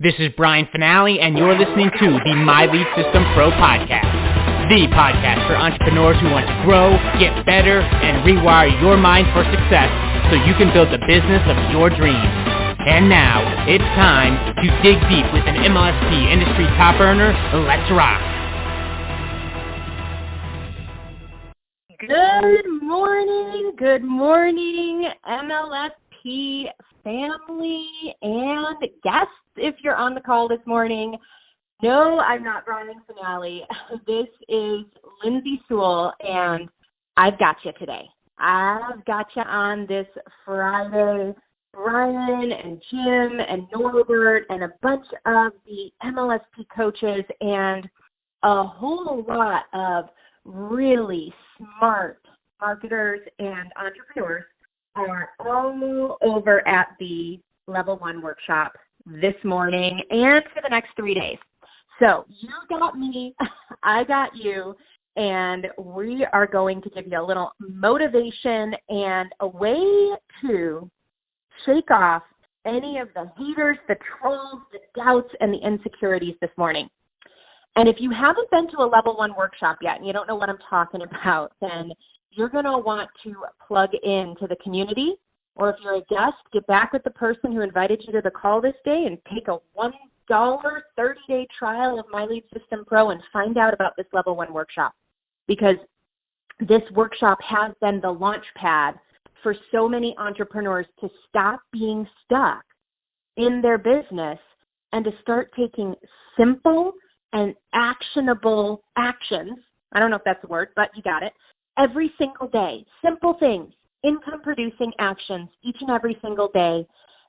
This is Brian Finale, and you're listening to the My Lead System Pro podcast, the podcast for entrepreneurs who want to grow, get better, and rewire your mind for success so you can build the business of your dreams. And now, it's time to dig deep with an MLSP industry top earner. Let's rock. Good morning, MLSP family and guests. If you're on the call this morning, no, I'm not Brian Finale. This is Lindsay Sewell, and I've got you today. I've got you on this Friday. Brian and Jim and Norbert and a bunch of the MLSP coaches and a whole lot of really smart marketers and entrepreneurs are all over at the Level 1 workshop this morning and for the next 3 days. So you got me, I got you, and we are going to give you a little motivation and a way to shake off any of the haters, the trolls, the doubts, and the insecurities this morning. And if you haven't been to a Level 1 workshop yet and you don't know what I'm talking about, then you're going to want to plug into the community, or if you're a guest, get back with the person who invited you to the call this day and take a $1 30-day trial of My Lead System Pro and find out about this Level 1 workshop, because this workshop has been the launch pad for so many entrepreneurs to stop being stuck in their business and to start taking simple and actionable actions. I don't know if that's a word, but you got it. Every single day, simple things, income-producing actions each and every single day,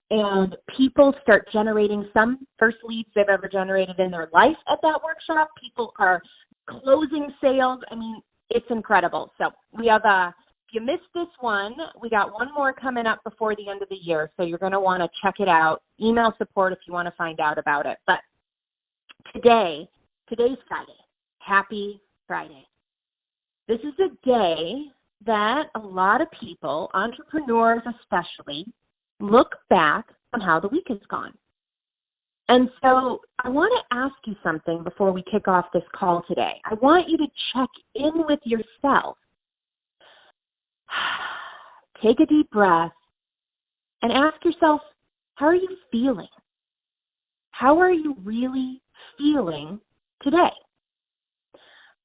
and people start generating some first leads they've ever generated in their life at that workshop. People are closing sales. I mean, it's incredible. So we have if you missed this one, we got one more coming up before the end of the year, so you're going to want to check it out. Email support if you want to find out about it. But today's Friday. Happy Friday. This is a day that a lot of people, entrepreneurs especially, look back on how the week has gone. And so I want to ask you something before we kick off this call today. I want you to check in with yourself. Take a deep breath and ask yourself, how are you feeling? How are you really feeling today?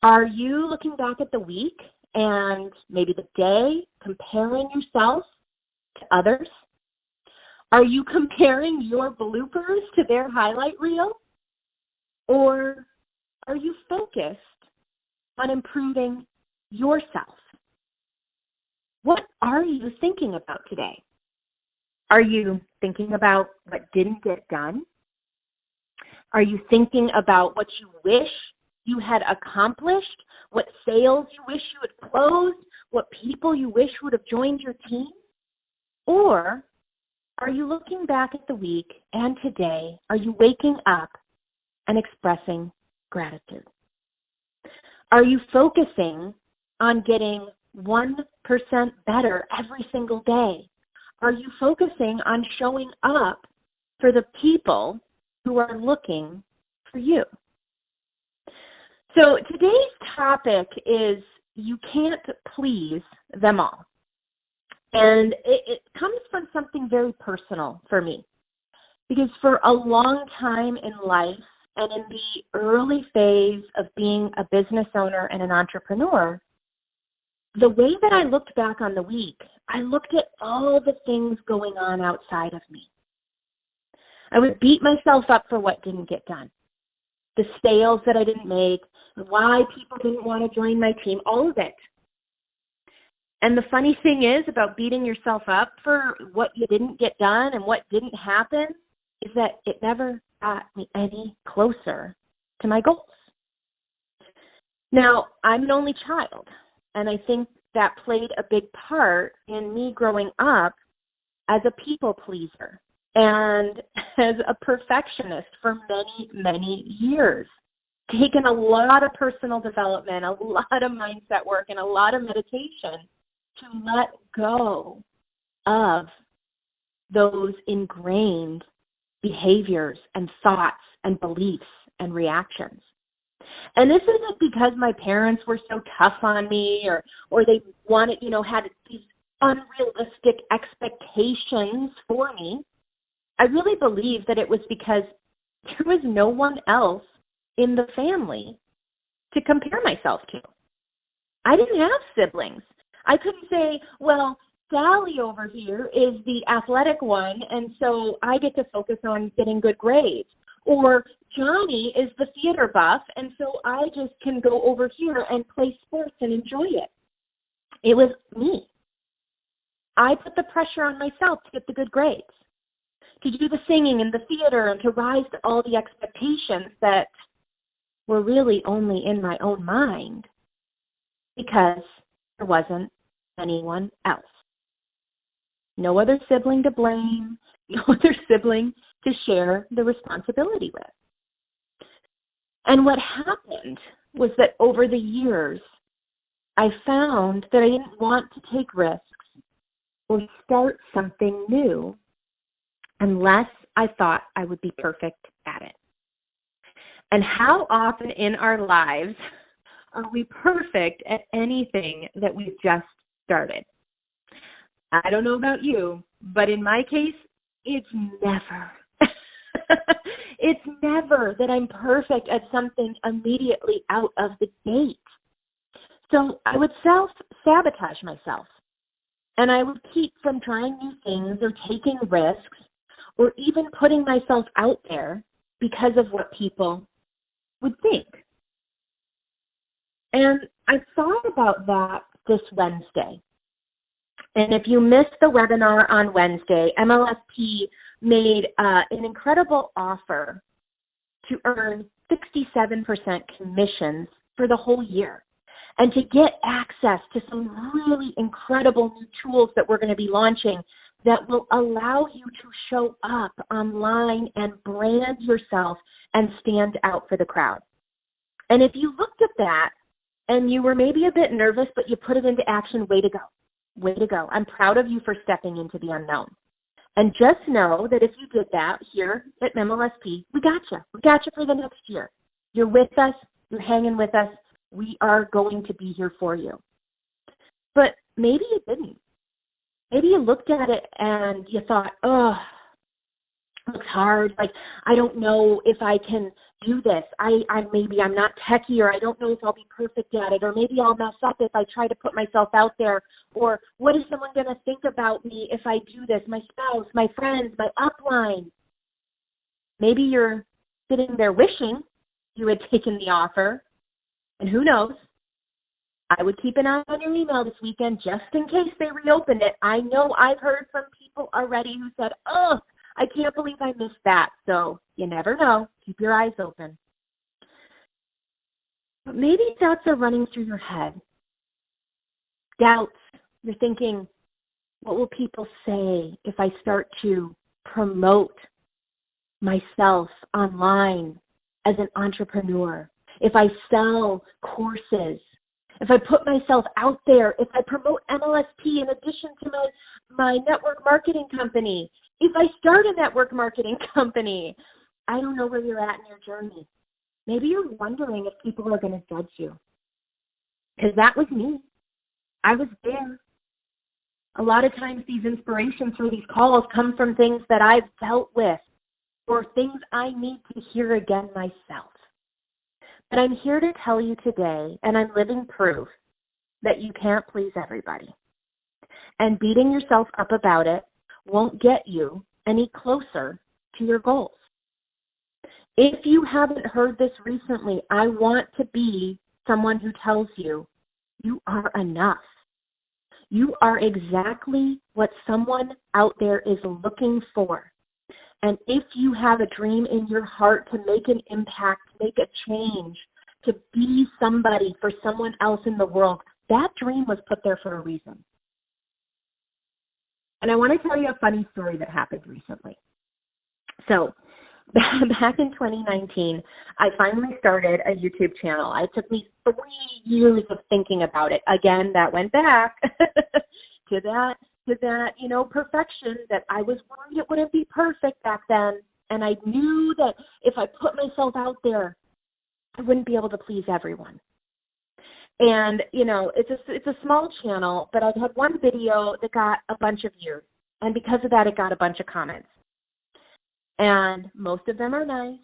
Are you looking back at the week and maybe the day, comparing yourself to others? Are you comparing your bloopers to their highlight reel? Or are you focused on improving yourself? What are you thinking about today? Are you thinking about what didn't get done? Are you thinking about what you wish you had accomplished, what sales you wish you had closed, what people you wish would have joined your team? Or are you looking back at the week and today, are you waking up and expressing gratitude? Are you focusing on getting 1% better every single day? Are you focusing on showing up for the people who are looking for you? So today's topic is you can't please them all. And it comes from something very personal for me. Because for a long time in life and in the early phase of being a business owner and an entrepreneur, the way that I looked back on the week, I looked at all the things going on outside of me. I would beat myself up for what didn't get done. The sales that I didn't make, why people didn't want to join my team, all of it. And the funny thing is about beating yourself up for what you didn't get done and what didn't happen is that it never got me any closer to my goals. Now, I'm an only child, and I think that played a big part in me growing up as a people pleaser and as a perfectionist for many, many years. Taken a lot of personal development, a lot of mindset work, and a lot of meditation to let go of those ingrained behaviors and thoughts and beliefs and reactions. And this isn't because my parents were so tough on me or they wanted, had these unrealistic expectations for me. I really believe that it was because there was no one else in the family to compare myself to. I didn't have siblings. I couldn't say, well, Sally over here is the athletic one, and so I get to focus on getting good grades. Or Johnny is the theater buff, and so I just can go over here and play sports and enjoy it. It was me. I put the pressure on myself to get the good grades, to do the singing and the theater, and to rise to all the expectations that were really only in my own mind because there wasn't anyone else. No other sibling to blame, no other sibling to share the responsibility with. And what happened was that over the years, I found that I didn't want to take risks or start something new unless I thought I would be perfect at it. And how often in our lives are we perfect at anything that we've just started? I don't know about you, but in my case, it's never. It's never that I'm perfect at something immediately out of the gate. So I would self-sabotage myself, and I would keep from trying new things or taking risks or even putting myself out there because of what people would think. And I thought about that this Wednesday. And if you missed the webinar on Wednesday, MLSP made an incredible offer to earn 67% commissions for the whole year and to get access to some really incredible new tools that we're going to be launching that will allow you to show up online and brand yourself and stand out for the crowd. And if you looked at that and you were maybe a bit nervous, but you put it into action, way to go. Way to go. I'm proud of you for stepping into the unknown. And just know that if you did that here at MLSP, we got you. We got you for the next year. You're with us. You're hanging with us. We are going to be here for you. But maybe you didn't. Maybe you looked at it and you thought, oh, it looks hard. Like, I don't know if I can do this. Maybe I'm not techie, or I don't know if I'll be perfect at it, or maybe I'll mess up if I try to put myself out there, or what is someone going to think about me if I do this? My spouse, my friends, my upline. Maybe you're sitting there wishing you had taken the offer, and who knows? I would keep an eye on your email this weekend just in case they reopened it. I know I've heard from people already who said, oh, I can't believe I missed that. So you never know. Keep your eyes open. But maybe thoughts are running through your head. Doubts. You're thinking, what will people say if I start to promote myself online as an entrepreneur? If I sell courses? If I put myself out there? If I promote MLSP in addition to my network marketing company? If I start a network marketing company? I don't know where you're at in your journey. Maybe you're wondering if people are going to judge you. Because that was me. I was there. A lot of times these inspirations for these calls come from things that I've dealt with or things I need to hear again myself. But I'm here to tell you today, and I'm living proof, that you can't please everybody. And beating yourself up about it won't get you any closer to your goals. If you haven't heard this recently, I want to be someone who tells you, you are enough. You are exactly what someone out there is looking for. And if you have a dream in your heart to make an impact, make a change, to be somebody for someone else in the world, that dream was put there for a reason. And I want to tell you a funny story that happened recently. So back in 2019, I finally started a YouTube channel. It took me 3 years of thinking about it. Again, that went back to that, perfection that I was worried it wouldn't be perfect back then. And I knew that if I put myself out there, I wouldn't be able to please everyone. And, it's a small channel, but I've had one video that got a bunch of views. And because of that, it got a bunch of comments. And most of them are nice.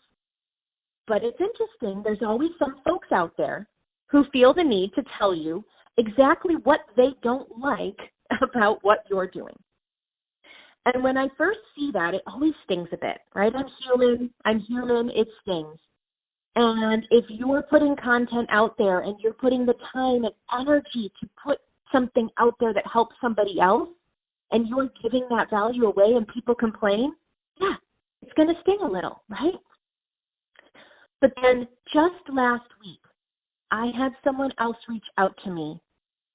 But it's interesting. There's always some folks out there who feel the need to tell you exactly what they don't like about what you're doing. And when I first see that, it always stings a bit, right? I'm human, it stings. And if you're putting content out there and you're putting the time and energy to put something out there that helps somebody else, and you're giving that value away and people complain, yeah, it's going to sting a little, right? But then just last week, I had someone else reach out to me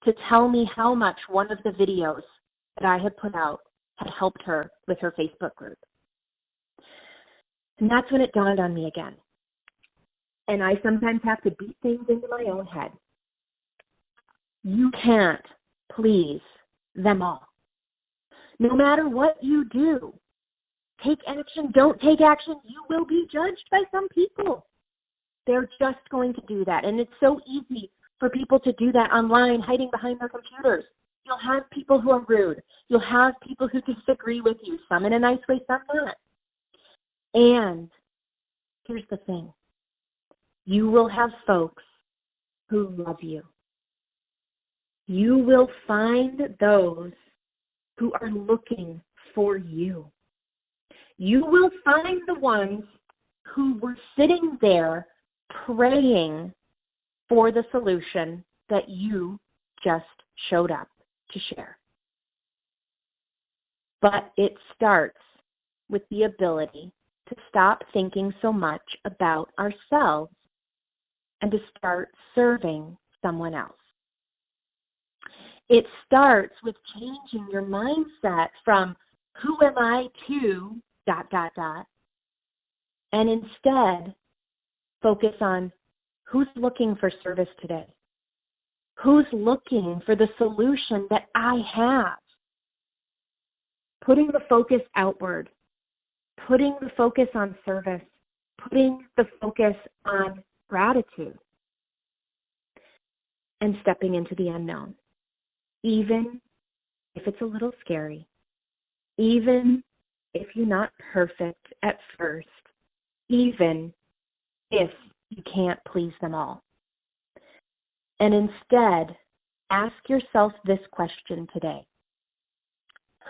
to tell me how much one of the videos that I had put out had helped her with her Facebook group. And that's when it dawned on me again. And I sometimes have to beat things into my own head. You can't please them all. No matter what you do, take action, don't take action, you will be judged by some people. They're just going to do that. And it's so easy for people to do that online, hiding behind their computers. You'll have people who are rude. You'll have people who disagree with you, some in a nice way, some not. And here's the thing. You will have folks who love you. You will find those who are looking for you. You will find the ones who were sitting there praying for the solution that you just showed up to share. But it starts with the ability to stop thinking so much about ourselves and to start serving someone else. It starts with changing your mindset from who am I to ... and instead focus on who's looking for service today. Who's looking for the solution that I have? Putting the focus outward, putting the focus on service, putting the focus on gratitude, and stepping into the unknown, even if it's a little scary, even if you're not perfect at first, even if you can't please them all. And instead, ask yourself this question today.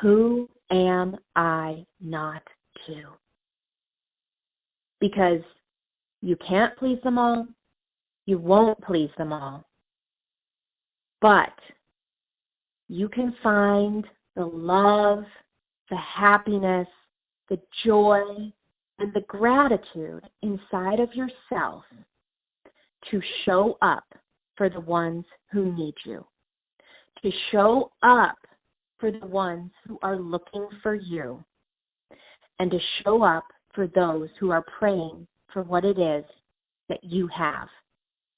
Who am I not to? Because you can't please them all. You won't please them all. But you can find the love, the happiness, the joy, and the gratitude inside of yourself to show up for the ones who need you, to show up for the ones who are looking for you, and to show up for those who are praying for what it is that you have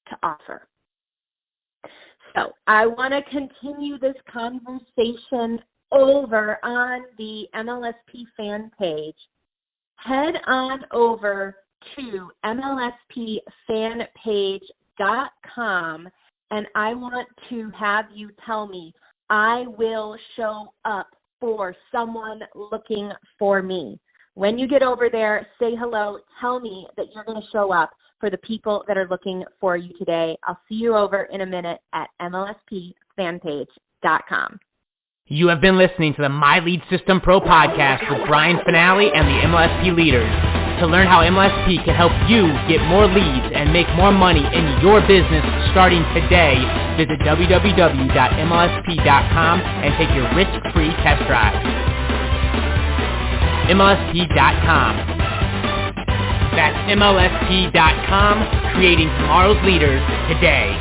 to offer. So I want to continue this conversation over on the MLSP fan page. Head on over to MLSPfanpage.com, and I want to have you tell me, I will show up for someone looking for me. When you get over there, say hello, tell me that you're going to show up for the people that are looking for you today. I'll see you over in a minute at MLSPfanpage.com. You have been listening to the My Lead System Pro podcast with Brian Finale and the MLSP leaders. To learn how MLSP can help you get more leads and make more money in your business starting today, visit www.mlsp.com and take your risk-free test drive. MLSP.com. That's MLSP.com, creating tomorrow's leaders today.